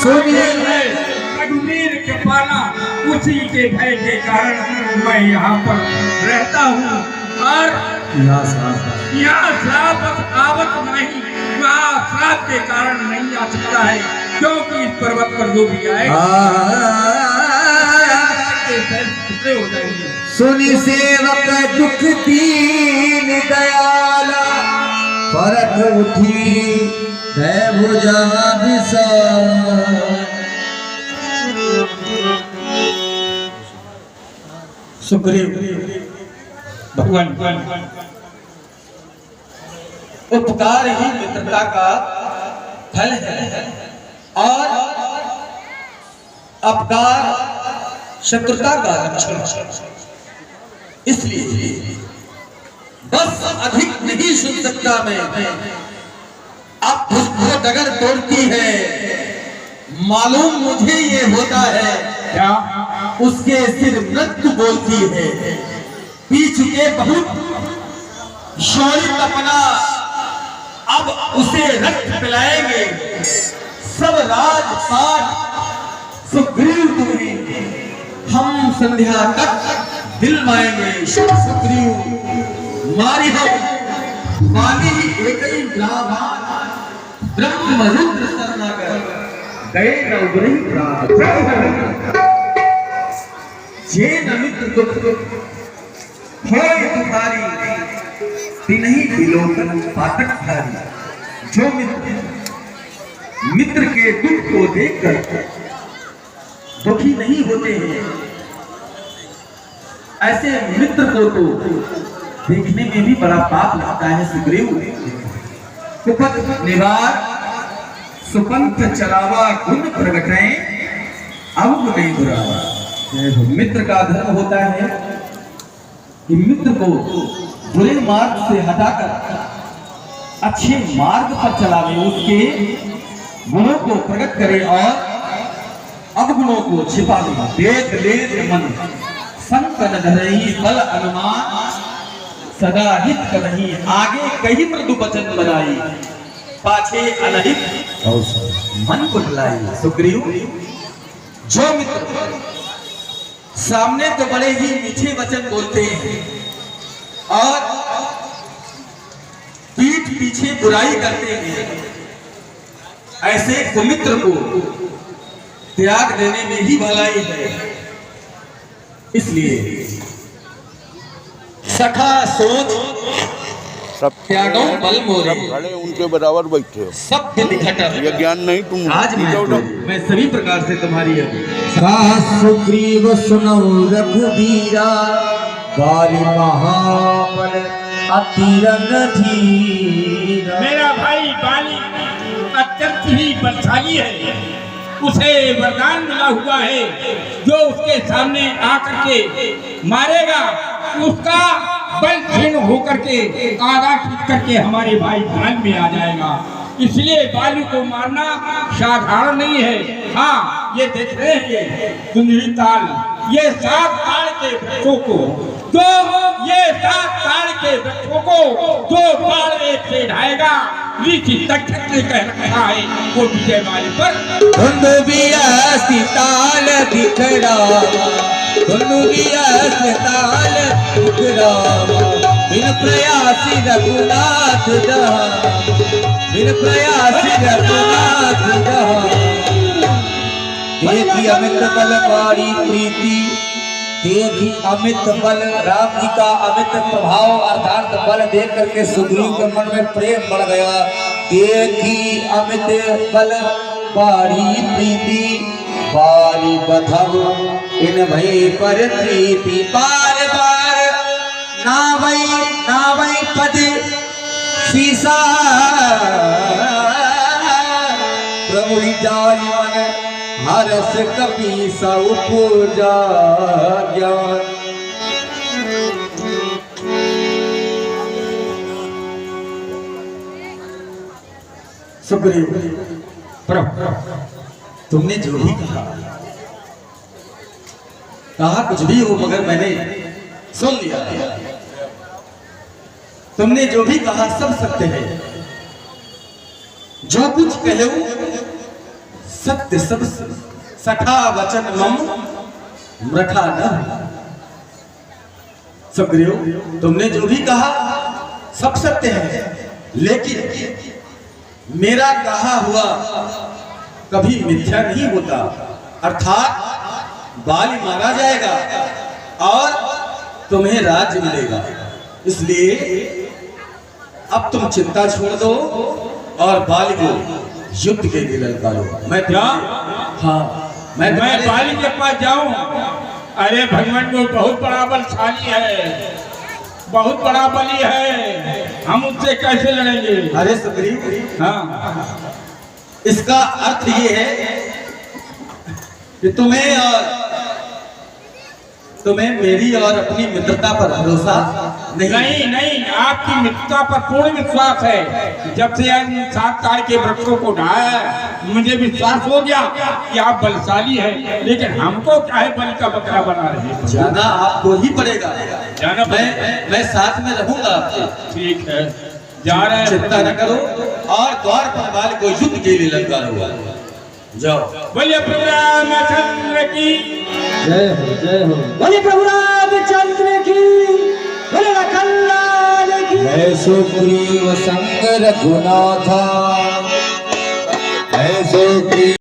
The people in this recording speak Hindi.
सुनिए कश्मीर के पाना उसी के भय के कारण मैं यहाँ पर रहता हूँ और यहाँ श्राप आवत नहीं, वहाँ श्राप के कारण नहीं आ सकता है, क्योंकि इस पर्वत पर जो भी आएगा हो जाएंगे। सुनी सेवक दुख दीन दयाला परख उठी है भुजा विशाल। सुग्रीव भगवान उपकार ही मित्रता का फल है और अपकार शत्रुता का लक्षण। इसलिए बस अधिक नहीं सुन सकता मैं। अब उसको डगर तोड़ती है, मालूम मुझे ये होता है क्या उसके सिर मृत्यु बोलती है। पी चुके बहुत शौर्य अपना, अब उसे रक्त पिलाएंगे सब राजपाट सुग्रीव तुम्हें हम संध्या तक दिलवाएंगे। सुग्रीव मारी हम वाली एक ही ब्रह्म रुद्र शरणागत गए न उबरी जे न मित्र दुख होय तुम्हारी दिन ही विलोकन पातक धारी। जो मित्र के दुख को देखकर दुखी नहीं होते हैं, ऐसे मित्र को तो देखने में भी बड़ा पाप लगता है। सुग्रीव कुपथ निवार सुपंथ चलावा गुण प्रगटे अब नहीं बुरावा। मित्र का धर्म होता है कि मित्र को बुरे मार्ग से हटाकर अच्छे मार्ग पर चलावे, उसके गुणों को प्रकट करे और अवगुणों को छिपा दे। देख ले मन संकन धरही बल अनुमान सदा हित करही, आगे कही मृदु वचन बनाई पाछे अनहित मन को ढलाई। सुग्रीव जो मित्र सामने तो बड़े ही मीठे वचन बोलते हैं और पीठ पीछे बुराई करते हैं, ऐसे कुमित्र को त्याग देने में ही भलाई है। इसलिए सखा सोच सब त्यागो बल मोरे, खड़े उनके बराबर बैठे हो, सब निकट ये ज्ञान नहीं तुम आज मैं सभी प्रकार से तुम्हारी सुग्रीव सुनो रघुबीरा बारी महाबल अतिरंग धीरा। मेरा भाई बाली अत्यंत ही बलशाली है, उसे वरदान मिला हुआ है, जो उसके सामने आकर के मारेगा उसका बल क्षीण होकर के आधा खींच करके हमारे भाई भान में आ जाएगा। इसलिए बाली को मारना साधारण नहीं है। हाँ, ये देख रहे हैं सुंदरी ताल, ये 7 ताल के वृक्षों को जो बाल एक से ढाएगा, ऋषि तक्षक ने कह रखा है वो विजय वाले पर ताल दिखड़ा ताल दिखड़ा बिन प्रयासी रघुनाथ जहाँ, बिन प्रयासी रघुनाथ जहाँ। देखी अमित बल बारी प्रीति, देखी अमित बल, राम जी का अमित प्रभाव अर्थात बल देख करके सुग्रीव के मन में प्रेम बढ़ गया। देखी अमित बल बारी प्रीति, बारी बधव इन भई पर प्रीति। बार बार नावई पद सीसा प्रभु जाय मन हरस कपि सौ पूजा ज्ञान। सुग्रीव प्रभु तुमने जो भी कहा कुछ भी हो, मगर मैंने सुन लिया। तुमने जो भी कहा सब सत्य है। जो कुछ कहे सत्य सब सखा वचन मम रखा न। सुग्रीव, तुमने जो भी कहा सब सत्य है, लेकिन मेरा कहा हुआ कभी मिथ्या नहीं होता। अर्थात बाली मारा जाएगा और तुम्हें राज्य मिलेगा। इसलिए अब तुम चिंता छोड़ दो और बाली को युद्ध के लिए ललकारो। मैं क्या? हाँ, मैं बाली के पास जाऊं? अरे भगवान को बहुत बड़ा बलशाली है, बहुत बड़ा बली है, हम उससे कैसे लड़ेंगे? अरे सुग्रीव, हाँ, इसका अर्थ ये है कि तुम्हें मेरी और अपनी मित्रता पर भरोसा नहीं। नहीं, आपकी मित्रता पर पूर्ण विश्वास है। जब से इन 7 ताड़ के वृक्षों को ढाया मुझे विश्वास हो गया कि आप बलशाली हैं, लेकिन हमको क्या है बल का बकरा बना रहे हैं? जाना आपको ही पड़ेगा। जाना मैं साथ में रहूंगा आपके। ठीक है, जा रहे हैं। चिंता न करो और द्वार पर बाल को युद्ध के लिए ललकारो। जाओ। बोलिए प्रभु रामचंद्र की जय हो, जय हो। बोले प्रभु रामचंद्र की, बोले लखनलाल की। जय सुग्रीव संग रघुनाथा, जय सुग्रीव।